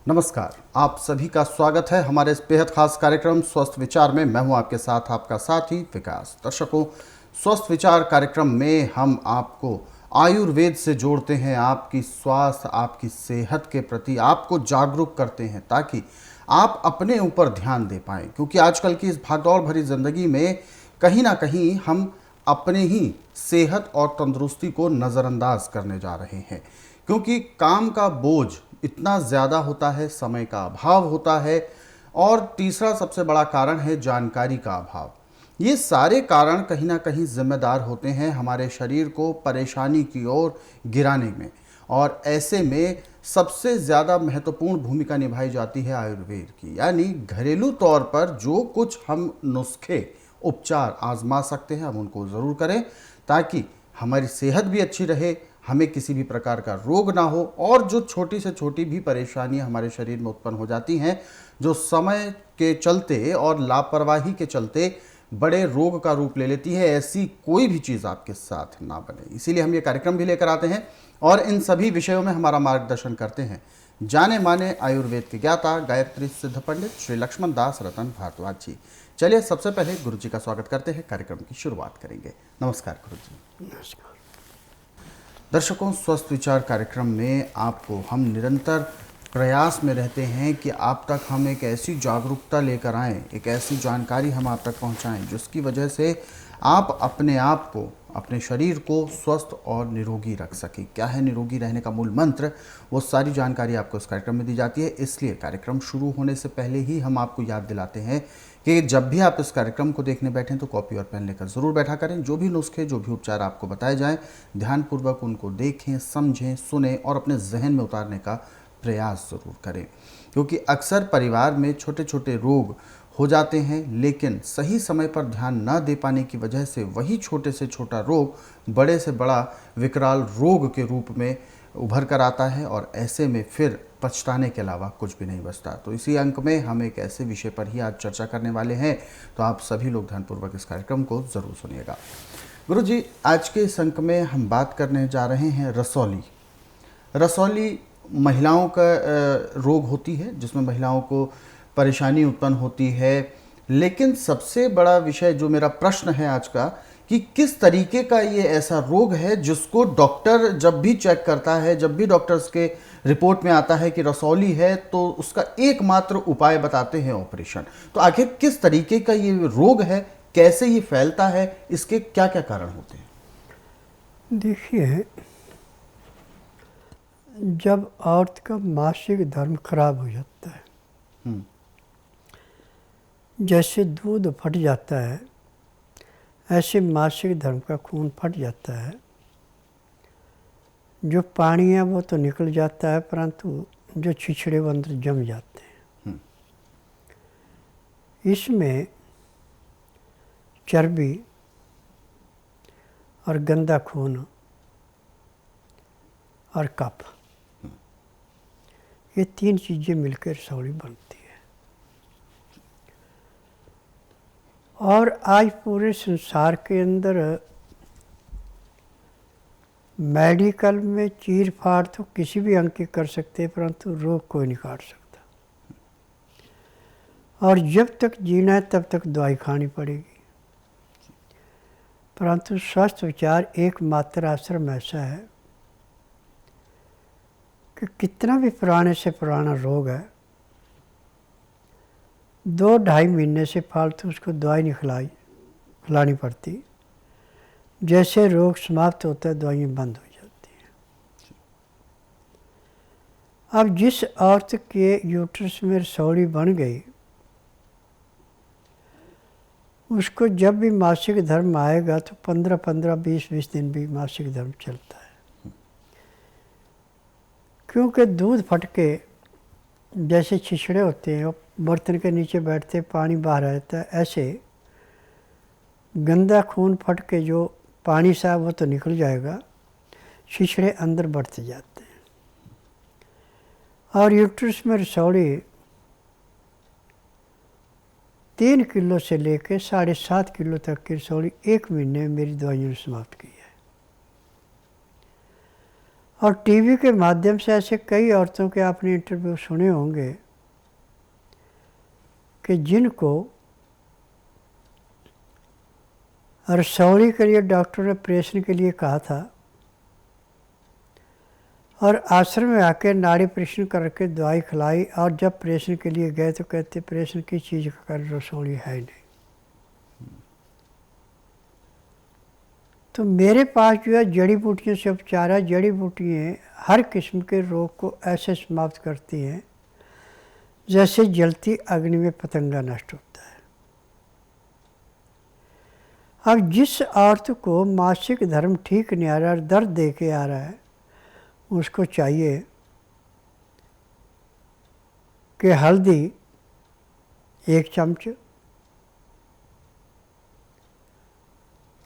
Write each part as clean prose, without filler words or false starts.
नमस्कार, आप सभी का स्वागत है हमारे इस बेहद खास कार्यक्रम स्वस्थ विचार में। मैं हूं आपके साथ आपका साथी विकास। दर्शकों, स्वस्थ विचार कार्यक्रम में हम आपको आयुर्वेद से जोड़ते हैं, आपकी स्वास्थ्य, आपकी सेहत के प्रति आपको जागरूक करते हैं ताकि आप अपने ऊपर ध्यान दे पाएं। क्योंकि आजकल की इस भागदौड़ भरी जिंदगी में कहीं ना कहीं हम अपने ही सेहत और तंदुरुस्ती को नज़रअंदाज करने जा रहे हैं, क्योंकि काम का बोझ इतना ज़्यादा होता है, समय का अभाव होता है, और तीसरा सबसे बड़ा कारण है जानकारी का अभाव। ये सारे कारण कहीं ना कहीं जिम्मेदार होते हैं हमारे शरीर को परेशानी की ओर गिराने में, और ऐसे में सबसे ज़्यादा महत्वपूर्ण भूमिका निभाई जाती है आयुर्वेद की। यानी घरेलू तौर पर जो कुछ हम नुस्खे उपचार आजमा सकते हैं हम उनको ज़रूर करें, ताकि हमारी सेहत भी अच्छी रहे, हमें किसी भी प्रकार का रोग ना हो, और जो छोटी से छोटी भी परेशानियां हमारे शरीर में उत्पन्न हो जाती हैं, जो समय के चलते और लापरवाही के चलते बड़े रोग का रूप ले लेती है, ऐसी कोई भी चीज़ आपके साथ ना बने। इसीलिए हम ये कार्यक्रम भी लेकर आते हैं और इन सभी विषयों में हमारा मार्गदर्शन करते हैं जाने माने आयुर्वेद के ज्ञाता गायत्री सिद्ध पंडित श्री लक्ष्मण दास रतन भारद्वाज जी। चलिए सबसे पहले गुरु जी का स्वागत करते हैं, कार्यक्रम की शुरुआत करेंगे। नमस्कार गुरु जी। नमस्कार। दर्शकों, स्वस्थ विचार कार्यक्रम में आपको हम निरंतर प्रयास में रहते हैं कि आप तक हम एक ऐसी जागरूकता लेकर आएँ, एक ऐसी जानकारी हम आप तक पहुंचाएं जिसकी वजह से आप अपने आप को, अपने शरीर को स्वस्थ और निरोगी रख सकें। क्या है निरोगी रहने का मूल मंत्र, वो सारी जानकारी आपको इस कार्यक्रम में दी जाती है। इसलिए कार्यक्रम शुरू होने से पहले ही हम आपको याद दिलाते हैं कि जब भी आप इस कार्यक्रम को देखने बैठें तो कॉपी और पेन लेकर ज़रूर बैठा करें। जो भी नुस्खे, जो भी उपचार आपको बताए जाएं, ध्यानपूर्वक उनको देखें, समझें, सुने और अपने जहन में उतारने का प्रयास ज़रूर करें। क्योंकि अक्सर परिवार में छोटे छोटे रोग हो जाते हैं, लेकिन सही समय पर ध्यान न दे पाने की वजह से वही छोटे से छोटा रोग बड़े से बड़ा विकराल रोग के रूप में उभर कर आता है, और ऐसे में फिर पछताने के अलावा कुछ भी नहीं बचता। तो इसी अंक में हम एक ऐसे विषय पर ही आज चर्चा करने वाले हैं, तो आप सभी लोग ध्यानपूर्वक इस कार्यक्रम को ज़रूर सुनिएगा। गुरु जी, आज के इस अंक में हम बात करने जा रहे हैं रसौली। रसौली महिलाओं का रोग होती है, जिसमें महिलाओं को परेशानी उत्पन्न होती है। लेकिन सबसे बड़ा विषय जो मेरा प्रश्न है आज का, कि किस तरीके का ये ऐसा रोग है जिसको डॉक्टर जब भी चेक करता है, जब भी डॉक्टर्स के रिपोर्ट में आता है कि रसौली है, तो उसका एकमात्र उपाय बताते हैं ऑपरेशन। तो आखिर किस तरीके का ये रोग है, कैसे ये फैलता है, इसके क्या क्या कारण होते हैं? देखिए, जब औरत का मासिक धर्म खराब हो जाता है, जैसे दूध फट जाता है ऐसे मासिक धर्म का खून फट जाता है। जो पानी है वो तो निकल जाता है, परंतु जो छिछड़े वो अंदर जम जाते हैं। इसमें चर्बी और गंदा खून और कफ, ये तीन चीज़ें मिलकर रसौली बनती है। और आज पूरे संसार के अंदर मेडिकल में चीर फाड़ तो किसी भी अंग की कर सकते हैं, परंतु रोग कोई नहीं काट सकता। और जब तक जीना है तब तक दवाई खानी पड़ेगी। परंतु स्वस्थ विचार एकमात्र आश्रम ऐसा है कि कितना भी पुराने से पुराना रोग है, 2-2.5 महीने से फालतू उसको दवाई नहीं खिलानी पड़ती। जैसे रोग समाप्त होता है दवाइयाँ बंद हो जाती हैं। अब जिस औरत के यूट्रस में रसौली बन गई, उसको जब भी मासिक धर्म आएगा तो 15-15, 20-20 दिन भी मासिक धर्म चलता है। क्योंकि दूध फट के जैसे छिछड़े होते हैं, बर्तन के नीचे बैठते पानी बाहर आता है, ऐसे गंदा खून फट के जो पानी सा वो तो निकल जाएगा, छिछड़े अंदर बढ़ते जाते हैं। और यूट्रस में रसौली 3 किलो से लेकर 7.5 किलो तक की रसौली 1 महीने में मेरी दवाइयों ने समाप्त की है। और टीवी के माध्यम से ऐसे कई औरतों के आपने इंटरव्यू सुने होंगे कि जिनको रसौली के लिए डॉक्टर ने ऑपरेशन के लिए कहा था और आश्रम में आके नाड़ी ऑपरेशन करके दवाई खिलाई, और जब ऑपरेशन के लिए गए तो कहते ऑपरेशन की चीज़ का कर रसौली है नहीं। तो मेरे पास जो है जड़ी बूटियों से उपचार है। जड़ी बूटियाँ हर किस्म के रोग को ऐसे समाप्त करती हैं जैसे जलती अग्नि में पतंगा नष्ट होता है। अब जिस औरत को मासिक धर्म ठीक नहीं आ रहा, दर्द दे के आ रहा है, उसको चाहिए कि हल्दी 1 चम्मच,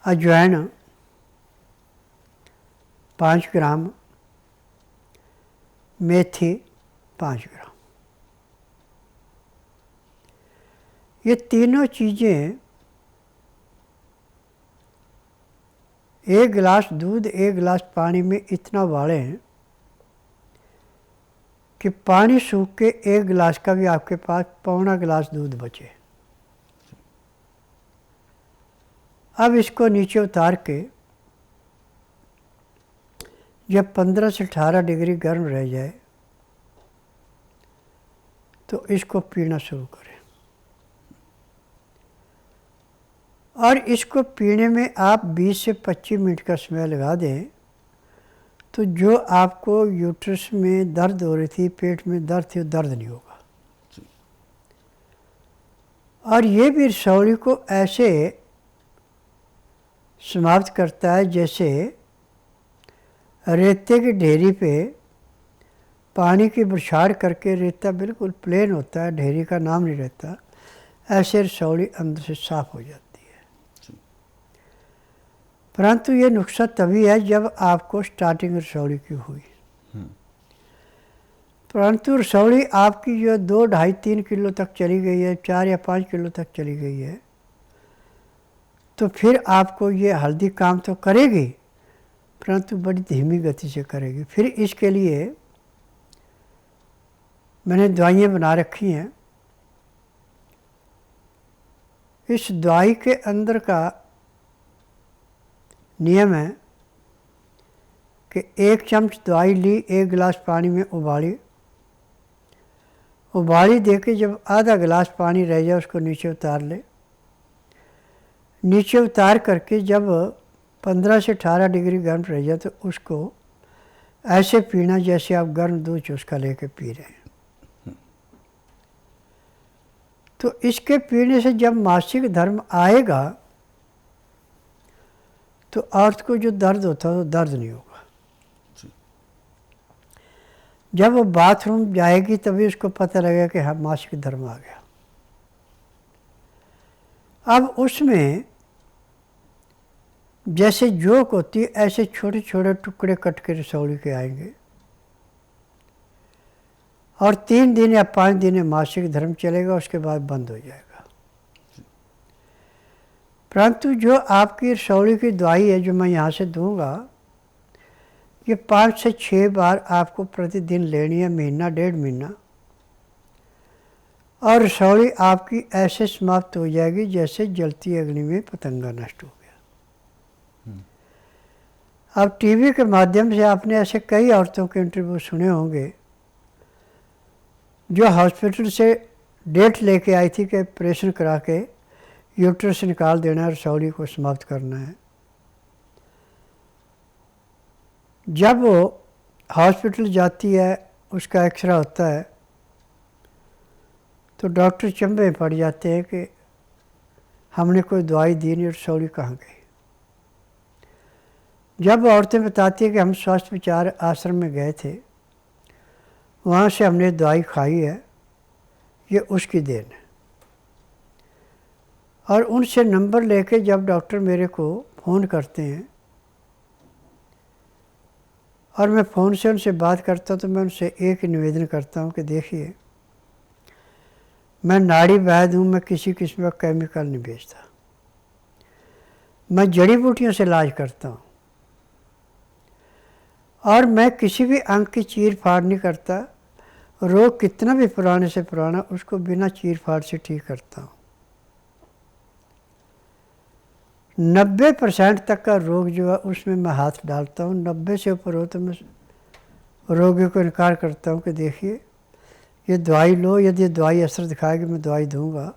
अजवाइन 5 ग्राम, मेथी 5 ग्राम, ये तीनों चीज़ें 1 गिलास दूध 1 गिलास पानी में इतना उबालें कि पानी सूख के 1 गिलास का भी आपके पास पौना गिलास दूध बचे। अब इसको नीचे उतार के जब 15 से 18 डिग्री गर्म रह जाए तो इसको पीना शुरू करें। और इसको पीने में आप 20 से 25 मिनट का समय लगा दें तो जो आपको यूट्रस में दर्द हो रही थी, पेट में दर्द थी, वो दर्द नहीं होगा। और ये भी रसौली को ऐसे समाप्त करता है जैसे रेते की ढेरी पे पानी की बरसात करके रेता बिल्कुल प्लेन होता है, ढेरी का नाम नहीं रहता, ऐसे रसौली अंदर से साफ हो जाती है। परंतु ये नुस्खा तभी है जब आपको स्टार्टिंग रसौली की हुई। परंतु रसौली आपकी जो 2, 2.5, 3 किलो तक चली गई है, 4 या 5 किलो तक चली गई है, तो फिर आपको ये हल्दी काम तो करेगी परंतु बड़ी धीमी गति से करेगी। फिर इसके लिए मैंने दवाइयाँ बना रखी हैं। इस दवाई के अंदर का नियम है कि 1 चम्मच दवाई ली, 1 गिलास पानी में उबाली दे के जब आधा गिलास पानी रह जाए उसको नीचे उतार ले। नीचे उतार करके जब 15 से 18 डिग्री गर्म रह जाए तो उसको ऐसे पीना जैसे आप गर्म दूध चुस्का लेके पी रहे हैं। तो इसके पीने से जब मासिक धर्म आएगा तो औरत को जो दर्द होता है वो दर्द नहीं होगा। जब वो बाथरूम जाएगी तभी उसको पता लगेगा कि हाँ मासिक धर्म आ गया। अब उसमें जैसे जोक होती है ऐसे छोटे छोटे टुकड़े कट के रसौली के आएंगे और 3 दिन या 5 दिन मासिक धर्म चलेगा, उसके बाद बंद हो जाएगा। परंतु जो आपकी रसौली की दवाई है जो मैं यहाँ से दूंगा, ये 5 से 6 बार आपको प्रतिदिन लेनी है, महीना 1.5 महीना, और रसौली आपकी ऐसे समाप्त हो जाएगी जैसे जलती अग्नि में पतंगा नष्ट हो गया। अब टीवी के माध्यम से आपने ऐसे कई औरतों के इंटरव्यू सुने होंगे जो हॉस्पिटल से डेट लेके आई थी कि ऑपरेशन करा के यूट्रस निकाल देना है, रसौली को समाप्त करना है। जब वो हॉस्पिटल जाती है, उसका एक्सरे होता है तो डॉक्टर चंबे में पड़ जाते हैं कि हमने कोई दवाई दी नहीं, रसौली कहाँ गई। जब औरतें बताती हैं कि हम स्वास्थ्य विचार आश्रम में गए थे, वहाँ से हमने दवाई खाई है, ये उसकी देन है। और उनसे नंबर लेके जब डॉक्टर मेरे को फ़ोन करते हैं और मैं फ़ोन से उनसे बात करता हूँ तो मैं उनसे एक ही निवेदन करता हूँ कि देखिए मैं नाड़ी वैद्य हूँ, मैं किसी किस्म का केमिकल नहीं बेचता, मैं जड़ी बूटियों से इलाज करता हूँ। और मैं किसी भी अंग की चीर फाड़ नहीं करता। रोग कितना भी पुराने से पुराना, उसको बिना चीर फाड़ से ठीक करता हूँ। 90% तक का रोग जो है उसमें मैं हाथ डालता हूँ। 90 से ऊपर हो तो मैं रोगी को इनकार करता हूँ कि देखिए ये दवाई लो, यदि दवाई असर दिखाएगी मैं दवाई दूंगा,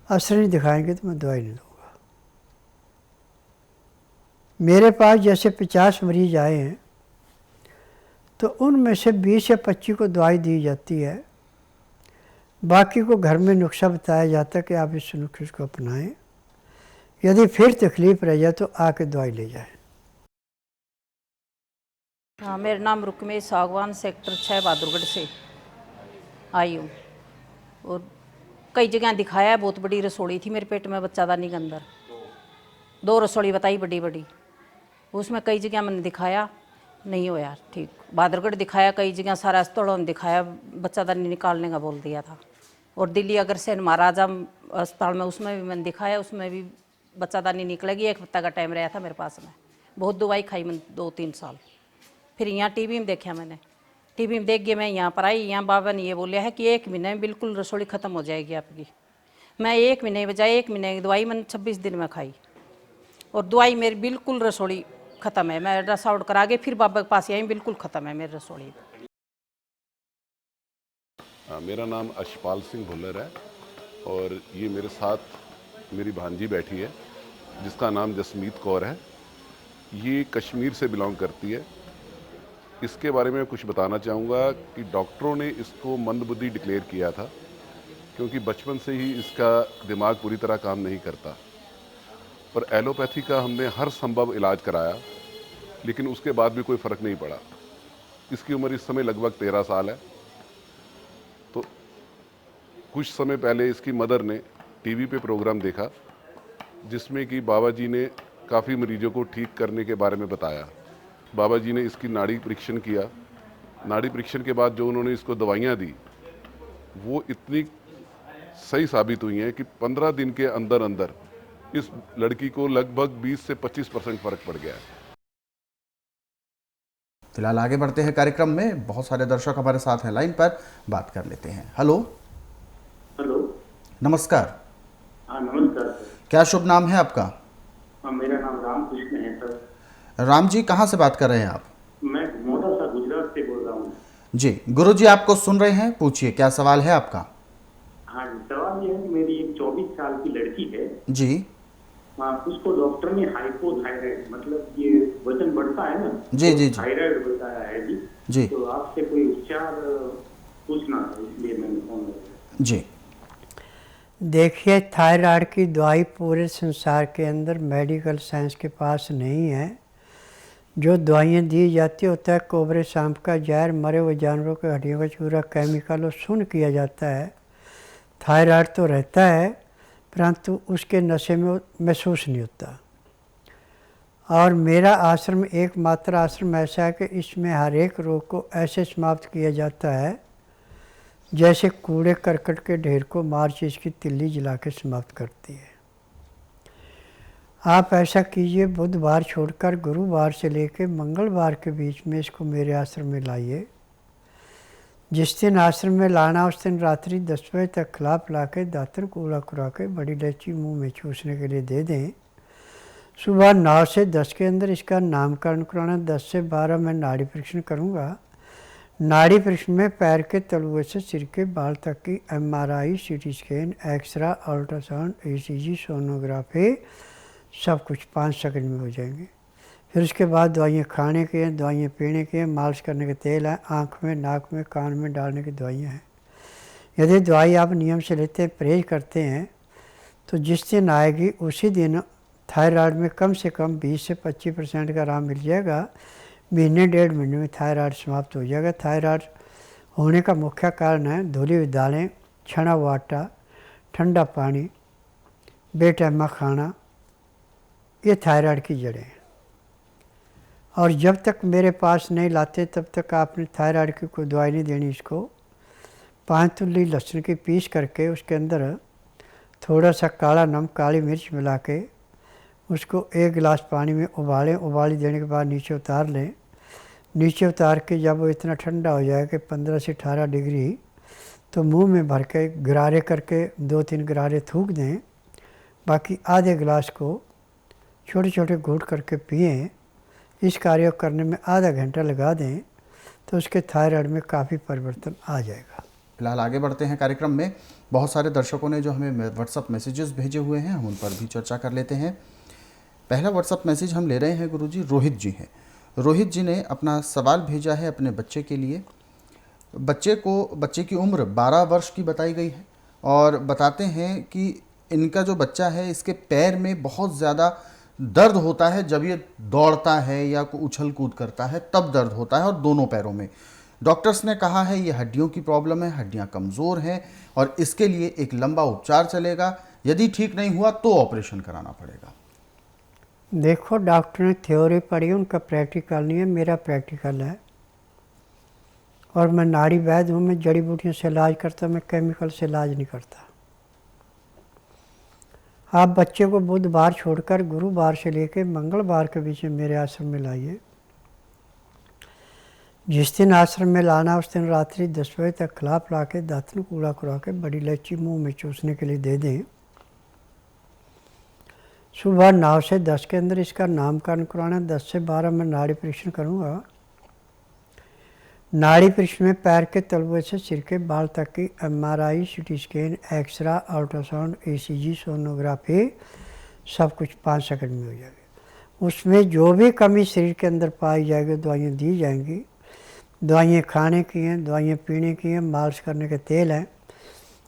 असर नहीं दिखाएंगे तो मैं दवाई नहीं दूंगा। मेरे पास जैसे 50 मरीज आए हैं तो उनमें से 20 या 25 को दवाई दी जाती है, बाकी को घर में नुस्खा बताया जाता है कि आप इस नुस्खे को अपनाएं, यदि फिर तकलीफ रह जाए तो आके दवाई ले जाएं। हाँ, मेरा नाम रुक्मेश सागवान, सेक्टर 6 बहादुरगढ़ से आई हूँ। और कई जगह दिखाया है, बहुत बड़ी रसोड़ी थी मेरे पेट में बच्चादानी के अंदर, 2 रसोड़ी बताई बड़ी बड़ी, उसमें कई जगह मैंने दिखाया, नहीं होया ठीक। बहादुरगढ़ दिखाया, कई जगह सारा अस्पतालों में दिखाया, बच्चादानी निकालने का बोल दिया था। और दिल्ली अग्रसेन महाराजा अस्पताल में, उसमें भी मैंने दिखाया, उसमें भी बच्चादानी निकलेगी। 1 हफ्ता का टाइम रहा था मेरे पास में, बहुत दवाई खाई मैंने 2-3 साल। फिर यहाँ टीवी में देखा मैंने, टीवी में देख के मैं यहाँ पर आई। यहाँ बाबा ने ये बोला है कि 1 महीने में बिल्कुल रसोड़ी ख़त्म हो जाएगी आपकी। मैं 1 महीने बजाय 1 महीने की दवाई मैंने 26 दिन में खाई और दवाई मेरी बिल्कुल रसोड़ी ख़त्म है। मैं अल्ट्रासाउंड करा के फिर बाबा के पास आई, बिल्कुल ख़त्म है मेरी रसोड़ी। मेरा नाम अशपाल सिंह भुल्लर है और ये मेरे साथ मेरी भांजी बैठी है जिसका नाम जसमीत कौर है। ये कश्मीर से बिलोंग करती है। इसके बारे में कुछ बताना चाहूँगा कि डॉक्टरों ने इसको मंदबुद्धि डिक्लेयर किया था क्योंकि बचपन से ही इसका दिमाग पूरी तरह काम नहीं करता। पर एलोपैथी का हमने हर संभव इलाज कराया लेकिन उसके बाद भी कोई फ़र्क नहीं पड़ा। इसकी उम्र इस समय लगभग 13 साल है। तो कुछ समय पहले इसकी मदर ने टीवी पे प्रोग्राम देखा जिसमें कि बाबा जी ने काफ़ी मरीजों को ठीक करने के बारे में बताया। बाबा जी ने इसकी नाड़ी परीक्षण किया। नाड़ी परीक्षण के बाद जो उन्होंने इसको दवाइयाँ दी वो इतनी सही साबित हुई हैं कि 15 दिन के अंदर अंदर इस लड़की को लगभग 20 से 25% फ़र्क पड़ गया है। फिलहाल आगे बढ़ते हैं कार्यक्रम में। बहुत सारे दर्शक हमारे साथ हैं लाइन पर, बात कर लेते हैं। हेलो हेलो, नमस्कार। हाँ नमस्कार सर। क्या शुभ नाम है आपका? मेरा नाम रामकृष्ण है सर। राम जी, कहाँ से बात कर रहे हैं आप? मैं मोटा सा गुजरात से बोल रहा हूँ। जी, गुरु जी आपको सुन रहे हैं, पूछिए क्या सवाल है आपका? हाँ जी, सवाल ये है कि मेरी एक 24 साल की लड़की है। जी। हाँ, उसको डॉक्टर ने हाइपोथायराइड, मतलब ये वजन बढ़ता है ना, जी जी जी थायराइड बताया है जी। जी तो आपसे कोई उपचार पूछना था, इसलिए मैंने फोन किया। जी। देखिए, थायराइड की दवाई पूरे संसार के अंदर मेडिकल साइंस के पास नहीं है। जो दवाइयाँ दी जाती होता है कोबरे सांप का जहर, मरे हुए जानवरों के हड्डियों का चूरा, केमिकल और सुन किया जाता है। थायराइड तो रहता है परंतु उसके नशे में महसूस नहीं होता। और मेरा आश्रम एकमात्र आश्रम ऐसा है कि इसमें हर एक रोग को ऐसे समाप्त किया जाता है जैसे कूड़े करकट के ढेर को मार्च इसकी तिल्ली जला के समाप्त करती है। आप ऐसा कीजिए, बुधवार छोड़कर गुरुवार से लेकर मंगलवार के बीच में इसको मेरे आश्रम में लाइए। जिस दिन आश्रम में लाना उस दिन रात्रि 10 बजे तक खिला पिला के दातन कूड़ा खुरा के बड़ी इलायची मुंह में चूसने के लिए दे दें। सुबह 9 से 10 के अंदर इसका नामकरण कराना। 10 से 12 मैं नाड़ी परीक्षण करूँगा। नाड़ी परीक्षण में पैर के तलुए से सिर के बाल तक की MRI, CT scan, x ray, ultrasound, ECG, sonography सब कुछ 5 सेकंड में हो जाएंगे। फिर उसके बाद दवाइयाँ खाने के हैं, दवाइयाँ पीने के हैं, मालिश करने के तेल हैं, आँख में, नाक में, कान में डालने की दवाइयाँ हैं। यदि दवाई आप नियम से लेते हैं, परहेज करते हैं, तो जिस दिन आएगी उसी दिन थायराइड में कम से कम 20 से 25% का आराम मिल जाएगा। महीने 1.5 महीने में थायराइड समाप्त हो जाएगा। थायराइड होने का मुख्य कारण है धुली हुई दालें, छना हुआ आटा, ठंडा पानी, बेटैमा खाना, ये थायराइड की जड़ें हैं। और जब तक मेरे पास नहीं लाते तब तक आपने थायराइड की कोई दवाई नहीं देनी। इसको 5 तुल्ली लहसुन की पीस करके उसके अंदर थोड़ा सा काला नमक, काली मिर्च मिला के उसको 1 गिलास पानी में उबालें। उबाली देने के बाद नीचे उतार लें। नीचे उतार के जब वो इतना ठंडा हो जाए कि 15 से 18 डिग्री, तो मुंह में भर के गरारे करके 2-3 गरारे थूक दें, बाकी आधे गिलास को छोटे छोटे घूंट करके पिएं। इस कार्य को करने में आधा घंटा लगा दें तो उसके थायराइड में काफ़ी परिवर्तन आ जाएगा। फिलहाल आगे बढ़ते हैं कार्यक्रम में। बहुत सारे दर्शकों ने जो हमें व्हाट्सअप मैसेजेस भेजे हुए हैं, हम उन पर भी चर्चा कर लेते हैं। पहला व्हाट्सअप मैसेज हम ले रहे हैं गुरुजी, रोहित जी हैं। रोहित जी ने अपना सवाल भेजा है अपने बच्चे के लिए। बच्चे की उम्र 12 वर्ष की बताई गई है और बताते हैं कि इनका जो बच्चा है इसके पैर में बहुत ज़्यादा दर्द होता है जब ये दौड़ता है या उछल कूद करता है, तब दर्द होता है और दोनों पैरों में। डॉक्टर्स ने कहा है ये हड्डियों की प्रॉब्लम है, हड्डियां कमज़ोर हैं और इसके लिए एक लंबा उपचार चलेगा। यदि ठीक नहीं हुआ तो ऑपरेशन कराना पड़ेगा। देखो, डॉक्टर ने थ्योरी पढ़ी, उनका प्रैक्टिकल नहीं है, मेरा प्रैक्टिकल है। और मैं नाड़ी वैद्य हूँ, मैं जड़ी बूटियों से इलाज करता, मैं केमिकल से इलाज नहीं करता। आप बच्चे को बुधवार छोड़कर गुरुवार से लेकर मंगलवार के बीच में मेरे आश्रम में लाइए। जिस दिन आश्रम में लाना उस दिन रात्रि 10 बजे तक खिला पिला के दातन कूड़ा करा के बड़ी इलायची मुंह में चूसने के लिए दे दें। सुबह 9 से 10 के अंदर इसका नामकरण कराना। 10 से 12 में नाड़ी परीक्षण करूँगा। नाड़ी परीक्षण में पैर के तलवे से सिर के बाल तक की MRI, CT scan, x ray, ultrasound, ECG, sonography सब कुछ 5 सेकंड में हो जाएगी। उसमें जो भी कमी शरीर के अंदर पाई जाएगी दवाइयाँ दी जाएंगी। दवाइयाँ खाने की हैं, दवाइयाँ पीने की हैं, मालिश करने के तेल हैं,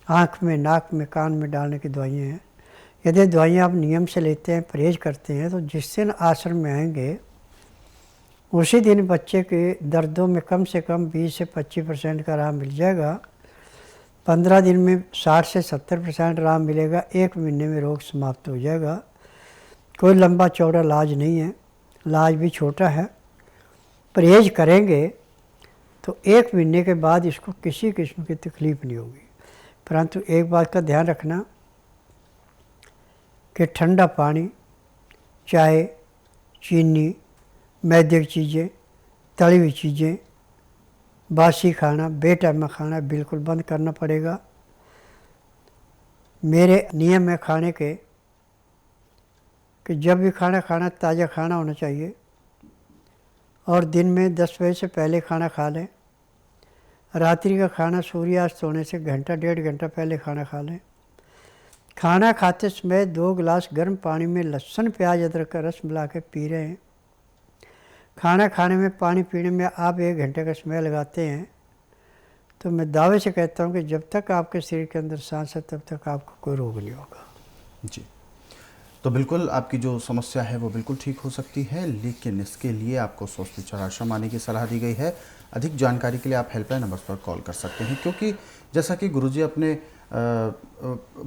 आँख में, नाक में, कान में डालने की दवाइयाँ हैं। यदि दवाइयाँ आप नियम से लेते हैं, परहेज करते हैं, तो जिस दिन आश्रम में आएंगे उसी दिन बच्चे के दर्दों में कम से कम 20 से 25% का आराम मिल जाएगा। 15 दिन में 60 से 70% आराम मिलेगा। 1 महीने में रोग समाप्त हो जाएगा। कोई लंबा चौड़ा इलाज नहीं है, इलाज भी छोटा है। परहेज करेंगे तो 1 महीने के बाद इसको किसी किस्म की तकलीफ नहीं होगी। परंतु एक बात का ध्यान रखना कि ठंडा पानी, चाय, चीनी, मैदे की चीज़ें, तली हुई चीज़ें, बासी खाना, बेटाइम खाना बिल्कुल बंद करना पड़ेगा। मेरे नियम है खाने के कि जब भी खाना खाना ताज़ा खाना होना चाहिए और दिन में 10 बजे से पहले खाना खा लें। रात्रि का खाना सूर्यास्त होने से घंटा 1.5 घंटा पहले खाना खा लें। खाना खाते समय 2 गिलास गर्म पानी में लहसुन, प्याज, अदरक का रस मिला के पी रहे हैं। खाना खाने में, पानी पीने में आप 1 घंटे का समय लगाते हैं तो मैं दावे से कहता हूं कि जब तक आपके शरीर के अंदर सांस है तब तक आपको कोई रोग नहीं होगा। जी, तो बिल्कुल आपकी जो समस्या है वो बिल्कुल ठीक हो सकती है, लेकिन इसके लिए आपको स्वस्थ विचार आश्रम आने की सलाह दी गई है। अधिक जानकारी के लिए आप हेल्पलाइन नंबर पर कॉल कर सकते हैं, क्योंकि जैसा कि गुरुजी अपने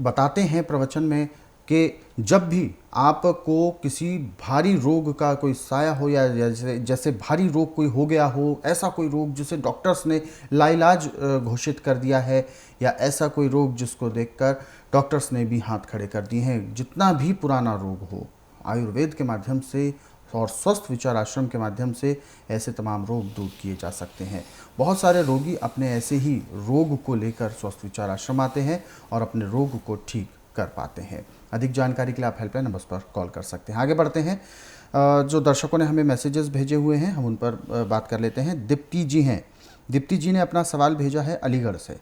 बताते हैं प्रवचन में कि जब भी आपको किसी भारी रोग का कोई साया हो या जैसे भारी रोग कोई हो गया हो, ऐसा कोई रोग जिसे डॉक्टर्स ने लाइलाज घोषित कर दिया है, या ऐसा कोई रोग जिसको देखकर डॉक्टर्स ने भी हाथ खड़े कर दिए हैं, जितना भी पुराना रोग हो, आयुर्वेद के माध्यम से और स्वस्थ विचार आश्रम के माध्यम से ऐसे तमाम रोग दूर किए जा सकते हैं। बहुत सारे रोगी अपने ऐसे ही रोग को लेकर स्वस्थ विचार आश्रम आते हैं और अपने रोग को ठीक कर पाते हैं। अधिक जानकारी के लिए आप हेल्पलाइन नंबर पर कॉल कर सकते हैं। आगे बढ़ते हैं। जो दर्शकों ने हमें मैसेजेस भेजे हुए हैं हम उन पर बात कर लेते हैं। दीप्ति जी हैं। दीप्ति जी ने अपना सवाल भेजा है अलीगढ़ से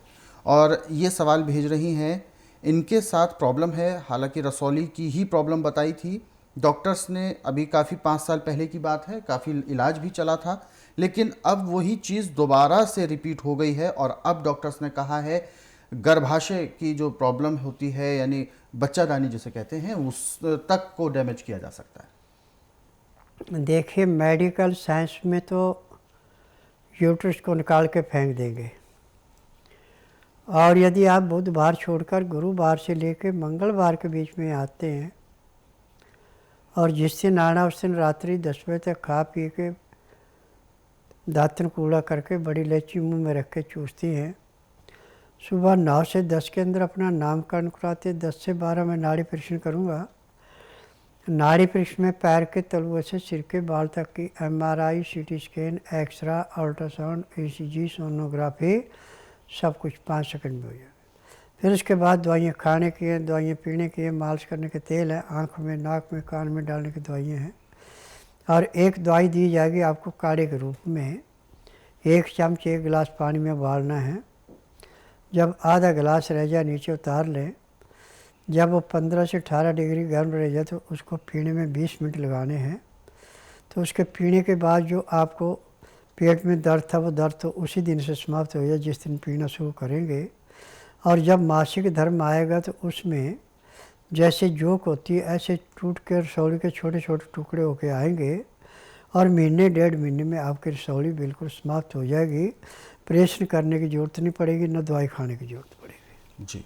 और ये सवाल भेज रही हैं, इनके साथ प्रॉब्लम है, हालांकि रसौली की ही प्रॉब्लम बताई थी। डॉक्टर्स ने अभी काफ़ी 5 साल पहले की बात है, काफ़ी इलाज भी चला था, लेकिन अब वही चीज़ दोबारा से रिपीट हो गई है और अब डॉक्टर्स ने कहा है गर्भाशय की जो प्रॉब्लम होती है, यानी बच्चादानी जिसे कहते हैं, उस तक को डैमेज किया जा सकता है। देखिए, मेडिकल साइंस में तो यूट्रस को निकाल के फेंक देंगे, और यदि आप बुधवार छोड़कर गुरुवार से लेकर मंगलवार के बीच में आते हैं और जिस दिन आना उस दिन रात्रि 10 बजे तक खा पी के दातन कूड़ा करके बड़ी इलायची मुंह में रख के चूसती हैं, सुबह 9 से 10 के अंदर अपना नामकरण कराते, 10 से 12 में नाड़ी परीक्षण करूँगा। नाड़ी परीक्षण में पैर के तलुए से सिर के बाल तक की MRI, CT scan, x ray, ultrasound, ECG, sonography सब कुछ 5 सेकंड में हो जाएगा। फिर उसके बाद दवाइयाँ खाने की हैं, दवाइयाँ पीने की हैं, मालिश करने के तेल है, आँखों में, नाक में, कान में डालने की दवाइयाँ हैं। और एक दवाई दी जाएगी आपको काढ़े के रूप में। 1 चम्मच 1 गिलास पानी में उबालना है। जब आधा गिलास रह जाए नीचे उतार लें। जब वो 15 से 18 डिग्री गर्म रह जाए तो उसको पीने में 20 मिनट लगाने हैं। तो उसके पीने के बाद जो आपको पेट में दर्द था वो दर्द तो उसी दिन से समाप्त हो जाए जिस दिन पीना शुरू करेंगे। और जब मासिक धर्म आएगा तो उसमें जैसे जोक होती है ऐसे टूट के रसौली के छोटे छोटे टुकड़े होके आएंगे और महीने 1.5 महीने में आपकी रसौली बिल्कुल समाप्त हो जाएगी। ऑपरेशन करने की ज़रूरत नहीं पड़ेगी, न दवाई खाने की ज़रूरत पड़ेगी। जी,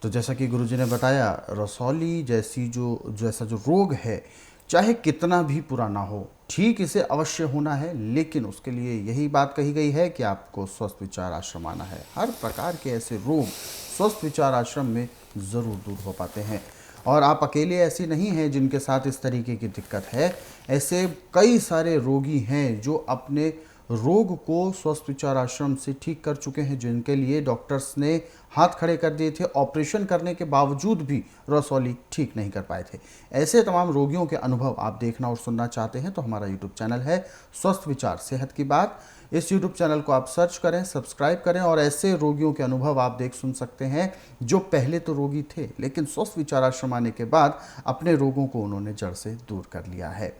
तो जैसा कि गुरुजी ने बताया, रसौली जैसा जो रोग है, चाहे कितना भी पुराना हो, ठीक इसे अवश्य होना है, लेकिन उसके लिए यही बात कही गई है कि आपको स्वस्थ विचार आश्रम आना है। हर प्रकार के ऐसे रोग स्वस्थ विचार आश्रम में ज़रूर दूर हो पाते हैं। और आप अकेले ऐसी नहीं हैं जिनके साथ इस तरीके की दिक्कत है। ऐसे कई सारे रोगी हैं जो अपने रोग को स्वस्थ विचार आश्रम से ठीक कर चुके हैं, जिनके लिए डॉक्टर्स ने हाथ खड़े कर दिए थे। ऑपरेशन करने के बावजूद भी रसौली ठीक नहीं कर पाए थे। ऐसे तमाम रोगियों के अनुभव आप देखना और सुनना चाहते हैं तो हमारा यूट्यूब चैनल है स्वस्थ विचार सेहत की बात। इस यूट्यूब चैनल को आप सर्च करें, सब्सक्राइब करें और ऐसे रोगियों के अनुभव आप देख सुन सकते हैं जो पहले तो रोगी थे लेकिन स्वस्थ विचार आश्रम आने के बाद अपने रोगों को उन्होंने जड़ से दूर कर लिया है।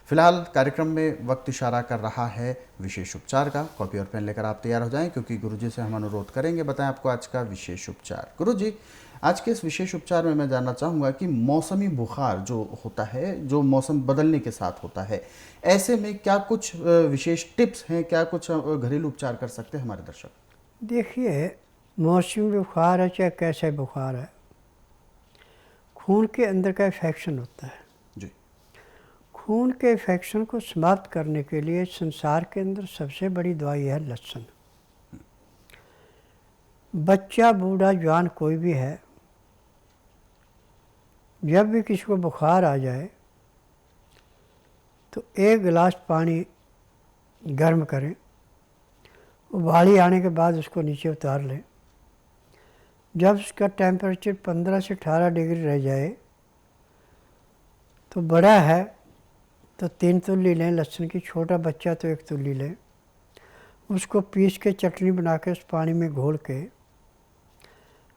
फिलहाल कार्यक्रम में वक्त इशारा कर रहा है विशेष उपचार का। कॉपी और पेन लेकर आप तैयार हो जाएं क्योंकि गुरुजी से हम अनुरोध करेंगे बताएं आपको आज का विशेष उपचार। गुरुजी, आज के इस विशेष उपचार में मैं जानना चाहूँगा कि मौसमी बुखार जो होता है, जो मौसम बदलने के साथ होता है, ऐसे में क्या कुछ विशेष टिप्स हैं, क्या कुछ घरेलू उपचार कर सकते हैं हमारे दर्शक? देखिए, मौसमी बुखार है चाहे कैसा बुखार है, खून के अंदर का इन्फेक्शन होता है। जी। खून के इन्फेक्शन को समाप्त करने के लिए संसार के अंदर सबसे बड़ी दवाई है लहसुन। बच्चा, बूढ़ा, जवान कोई भी है, जब भी किसी को बुखार आ जाए तो 1 गिलास पानी गर्म करें, उबाली आने के बाद उसको नीचे उतार लें। जब उसका टेम्परेचर 15 से 18 डिग्री रह जाए तो बड़ा है तो 3 तुल्ली लें लहसुन की, छोटा बच्चा तो 1 तुल्ली लें। उसको पीस के चटनी बना के उस पानी में घोल के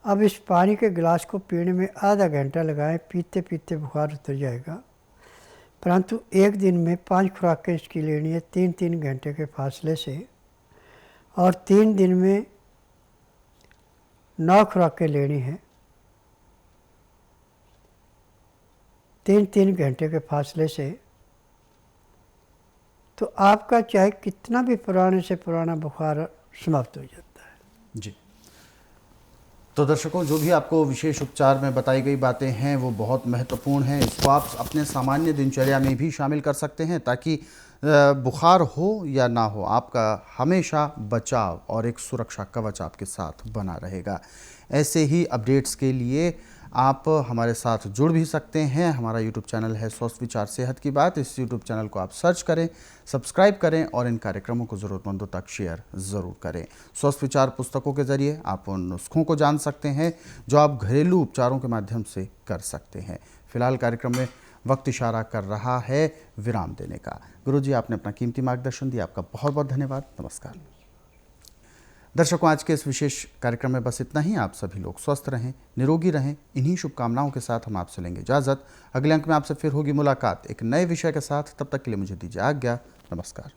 अब इस पानी के गिलास को पीने में आधा घंटा लगाएं। पीते पीते बुखार उतर जाएगा। परंतु एक दिन में 5 खुराकें इसकी लेनी है 3-3 घंटे के फासले से, और 3 दिन में 9 खुराकें लेनी हैं 3-3 घंटे के फासले से। तो आपका चाहे कितना भी पुराने से पुराना बुखार समाप्त हो जाता है। जी, तो दर्शकों, जो भी आपको विशेष उपचार में बताई गई बातें हैं वो बहुत महत्वपूर्ण हैं। इसको आप अपने सामान्य दिनचर्या में भी शामिल कर सकते हैं ताकि बुखार हो या ना हो, आपका हमेशा बचाव और एक सुरक्षा कवच आपके साथ बना रहेगा। ऐसे ही अपडेट्स के लिए आप हमारे साथ जुड़ भी सकते हैं। हमारा यूट्यूब चैनल है स्वस्थ विचार सेहत की बात। इस यूट्यूब चैनल को आप सर्च करें, सब्सक्राइब करें और इन कार्यक्रमों को ज़रूरतमंदों तक शेयर ज़रूर करें। स्वस्थ विचार पुस्तकों के ज़रिए आप उन नुस्खों को जान सकते हैं जो आप घरेलू उपचारों के माध्यम से कर सकते हैं। फिलहाल कार्यक्रम में वक्त इशारा कर रहा है विराम देने का। गुरुजी, आपने अपना कीमती मार्गदर्शन दिया, आपका बहुत बहुत धन्यवाद। नमस्कार। दर्शकों, आज के इस विशेष कार्यक्रम में बस इतना ही। आप सभी लोग स्वस्थ रहें, निरोगी रहें। इन्हीं शुभकामनाओं के साथ हम आपसे लेंगे इजाज़त। अगले अंक में आपसे फिर होगी मुलाकात एक नए विषय के साथ। तब तक के लिए मुझे दीजिए आज्ञा। नमस्कार।